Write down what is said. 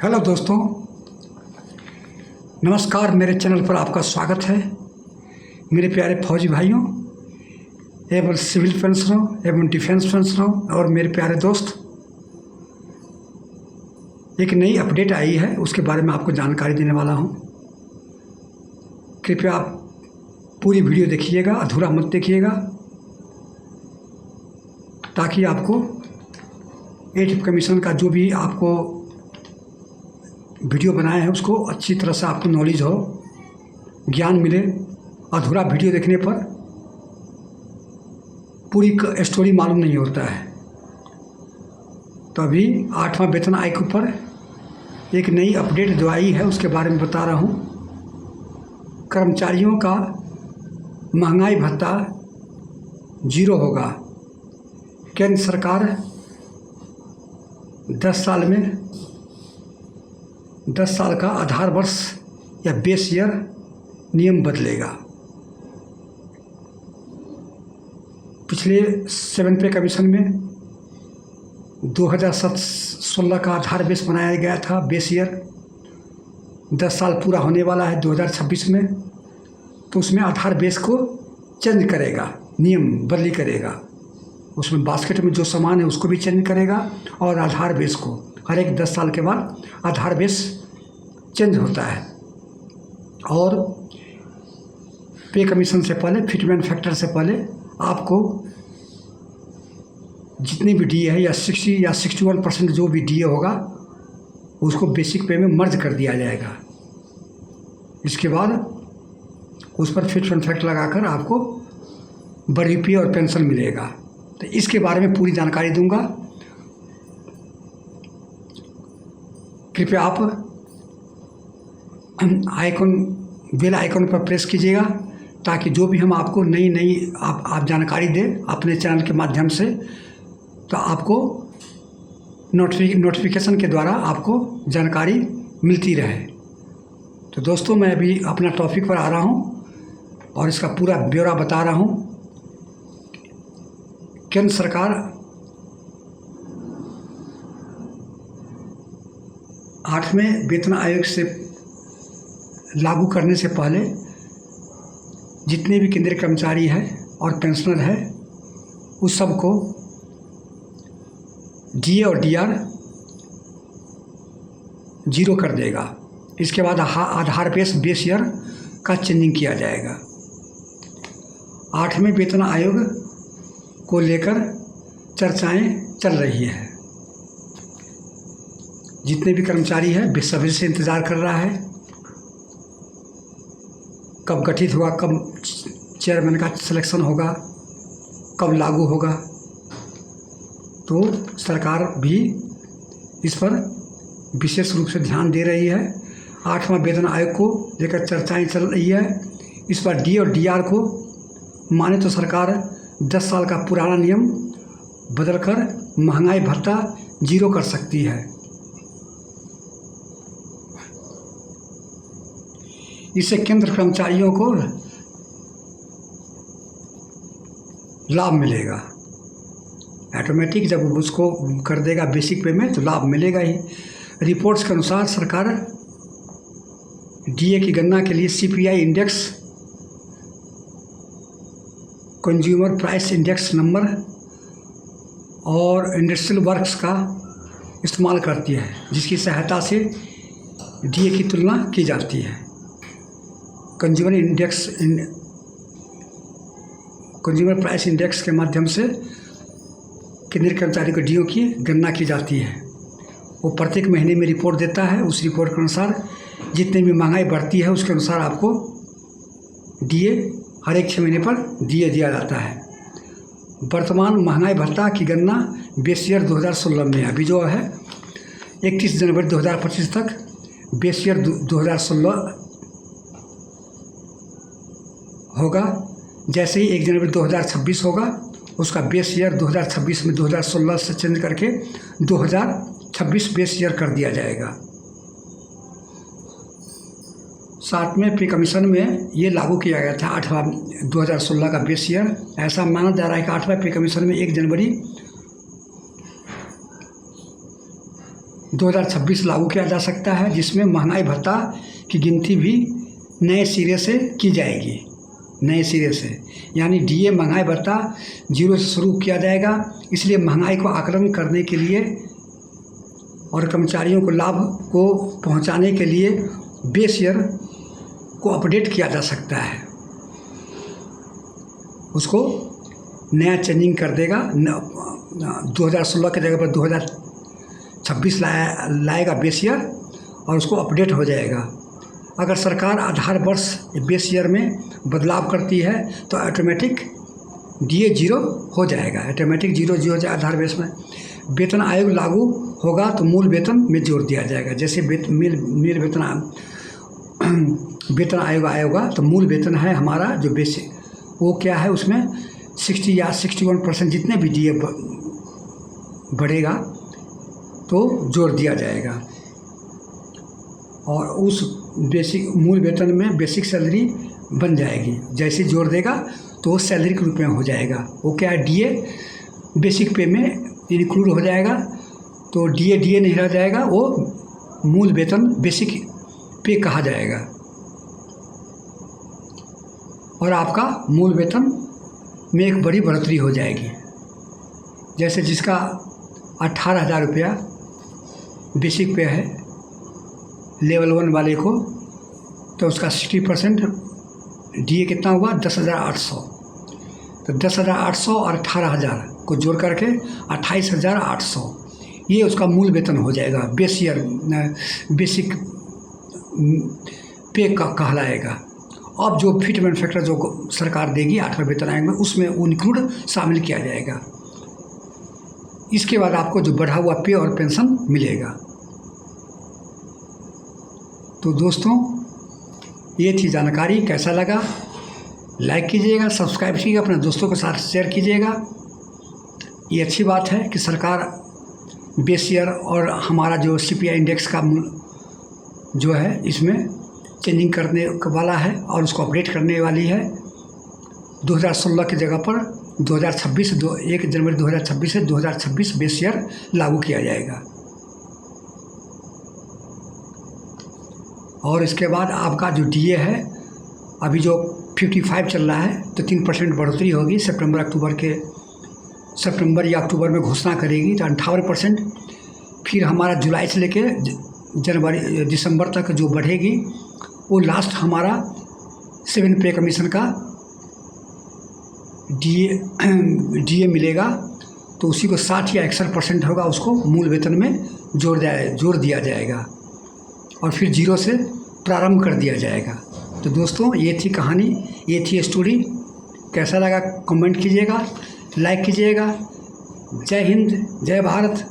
Hello दोस्तों, नमस्कार। मेरे चैनल पर आपका स्वागत है। मेरे प्यारे फौजी भाइयों एवं सिविल पेंशनरों एवं डिफेंस पेंशनरों और मेरे प्यारे दोस्त, एक नई अपडेट आई है, उसके बारे में आपको जानकारी देने वाला हूं। कृपया आप पूरी वीडियो देखिएगा, अधूरा मत देखिएगा, ताकि आपको एटीपी कमीशन का जो भी आपको वीडियो बनाया है उसको अच्छी तरह से आपको नॉलेज हो, ज्ञान मिले। अधूरा वीडियो देखने पर पूरी स्टोरी मालूम नहीं होता है। तो अभी 8वां वेतन आयोग पर एक नई अपडेट जो आई है उसके बारे में बता रहा हूँ। कर्मचारियों का महंगाई भत्ता 0 होगा। केंद्र सरकार 10 साल का आधार वर्ष या बेस ईयर नियम बदलेगा। पिछले 7 पे कमीशन में 2016 का आधार बेस बनाया गया था, बेस ईयर। 10 साल पूरा होने वाला है 2026 में, तो उसमें आधार बेस को चेंज करेगा, नियम बदली करेगा। उसमें बास्केट में जो सामान है उसको भी चेंज करेगा और आधार बेस को हर एक 10 साल के बाद आधार बेस चेंज होता है। और पे कमीशन से पहले, फिटमेंट फैक्टर से पहले आपको जितनी भी डीए है या 60 या 61% जो भी डीए होगा उसको बेसिक पे में मर्ज कर दिया जाएगा। इसके बाद उस पर फिटमेंट फैक्टर लगाकर आपको बड़ी पे और पेंशन मिलेगा। तो इसके बारे में पूरी जानकारी दूंगा। कृपया आप बेल आइकन पर प्रेस कीजिएगा, ताकि जो भी हम आपको नई आप जानकारी दें अपने चैनल के माध्यम से, तो आपको नोटिफिकेशन के द्वारा आपको जानकारी मिलती रहे। तो दोस्तों, मैं अभी अपना टॉपिक पर आ रहा हूं और इसका पूरा ब्यौरा बता रहा हूं। केंद्र सरकार 8वें वेतन आयोग से लागू करने से पहले जितने भी केंद्रीय कर्मचारी हैं और पेंशनर है उस सब को डीए और डीआर 0 कर देगा। इसके बाद आधार बेस ईयर का चेंजिंग किया जाएगा। 8वें वेतन आयोग को लेकर चर्चाएं चल रही है। जितने भी कर्मचारी हैं बेसब्री से इंतज़ार कर रहा है कब गठित होगा, कब चेयरमैन का सिलेक्शन होगा, कब लागू होगा। तो सरकार भी इस पर विशेष रूप से ध्यान दे रही है। 8वां वेतन आयोग को लेकर चर्चाएं चल रही है। इस पर डी और डीआर को माने तो सरकार 10 साल का पुराना नियम बदलकर महंगाई भत्ता 0 कर सकती है। इससे केंद्र कर्मचारियों को लाभ मिलेगा। ऑटोमेटिक जब उसको कर देगा बेसिक पे में, तो लाभ मिलेगा ही। रिपोर्ट्स के अनुसार सरकार डीए की गणना के लिए CPI index, consumer price index number और इंडस्ट्रियल वर्क्स का इस्तेमाल करती है, जिसकी सहायता से डीए की तुलना की जाती है। कंज्यूमर प्राइस इंडेक्स के माध्यम से केंद्रीय कर्मचारी को डीओ की गणना की जाती है। वो प्रत्येक महीने में रिपोर्ट देता है। उस रिपोर्ट के अनुसार जितनी भी महंगाई बढ़ती है उसके अनुसार आपको डीए हर एक 6 महीने पर डीए दिया जाता है। वर्तमान महंगाई भत्ता की गणना बेस ईयर 2016 में अभी जो है 31 जनवरी 2025 तक बेस ईयर 2016 होगा। जैसे ही 1 जनवरी 2026 होगा उसका बेस ईयर 2026 में 2016 से चेंज करके 2026 बेस ईयर कर दिया जाएगा। 7वें पे कमीशन में ये लागू किया गया था 8वां 2016 का बेस ईयर। ऐसा माना जा रहा है कि 8वें पे कमीशन में 1 जनवरी 2026 लागू किया जा सकता है, जिसमें महंगाई भत्ता की गिनती भी नए सिरे से की जाएगी, नए सिरे से। यानी डीए महंगाई भत्ता 0 से शुरू किया जाएगा। इसलिए महंगाई को आकलन करने के लिए और कर्मचारियों को लाभ को पहुंचाने के लिए बेस ईयर को अपडेट किया जा सकता है, उसको नया चेंजिंग कर देगा। 2016 की जगह पर 2026 लाएगा बेस ईयर, और उसको अपडेट हो जाएगा। अगर सरकार आधार वर्ष बेस ईयर में बदलाव करती है तो ऑटोमेटिक डीए 0 हो जाएगा, ऑटोमेटिक 0 हो जाएगा आधार बेस में। वेतन आयोग लागू होगा तो मूल वेतन में जोड़ दिया जाएगा। जैसे मिल वेतन आयोग आएगा तो मूल वेतन है हमारा जो बेसिक, वो क्या है, उसमें 60 या 61% जितने भी डीए बढ़ेगा तो जोड़ दिया जाएगा। और उस बेसिक मूल वेतन में बेसिक सैलरी बन जाएगी। जैसे जोड़ देगा तो वो सैलरी के रूप में हो जाएगा। वो क्या है, डीए बेसिक पे में इंक्लूड हो जाएगा, तो डीए नहीं रह जाएगा, वो मूल वेतन बेसिक पे कहा जाएगा। और आपका मूल वेतन में एक बड़ी बढ़ोतरी हो जाएगी। जैसे जिसका 18,000 रुपया बेसिक पे है लेवल 1 वाले को, तो उसका 60% डीए कितना हुआ, 10,800। तो 10,800 और 18,000 को जोड़ करके 28,800 ये उसका मूल वेतन हो जाएगा। बेस ईयर बेसिक पे का कहलाएगा। अब जो फिटमेंट फैक्टर जो सरकार देगी 8वें वेतन आयोग में, उसमें वो इंक्लूड शामिल किया जाएगा। इसके बाद आपको जो बढ़ा हुआ पे और पेंशन मिलेगा। तो दोस्तों, ये थी जानकारी। कैसा लगा लाइक कीजिएगा, सब्सक्राइब कीजिएगा, अपने दोस्तों के साथ शेयर कीजिएगा। ये अच्छी बात है कि सरकार बेस ईयर और हमारा जो सीपीआई इंडेक्स का जो है इसमें चेंजिंग करने वाला है और उसको अपडेट करने वाली है। 2016 की जगह पर 2026 1 जनवरी 2026 से 2026 बेस ईयर लागू किया जाएगा। और इसके बाद आपका जो डीए है अभी जो 55 चल रहा है, तो 3% बढ़ोतरी होगी। सितंबर या अक्टूबर में घोषणा करेगी तो 58%। फिर हमारा जुलाई से लेके दिसंबर तक जो बढ़ेगी वो लास्ट हमारा 7 पे कमीशन का डीए मिलेगा, तो उसी को 60 या 61% होगा, उसको मूल वेतन में जोड़ दिया जाएगा और फिर 0 से प्रारंभ कर दिया जाएगा। तो दोस्तों, ये थी कहानी, ये थी स्टोरी। कैसा लगा कमेंट कीजिएगा, लाइक कीजिएगा। जय हिंद, जय भारत।